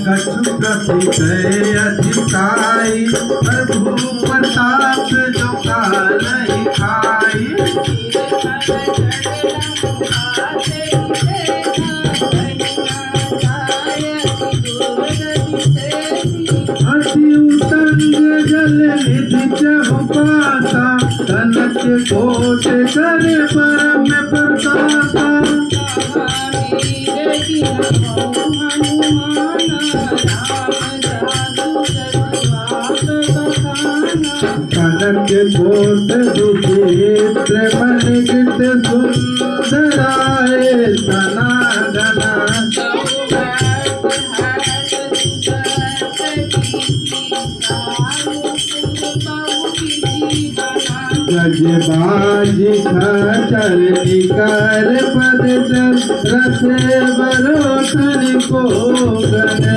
कछु प्रसिद्ध अधिकाई प्रभु प्रताप जो काल ही खाई अति उतंग जल निधि चहु पासा तनक कोट करे परम प्रतापा कनक कोट विचित्र मन गित सुंदराय सनातना गजबाजी खचर निकर पद रस बरोठन को गन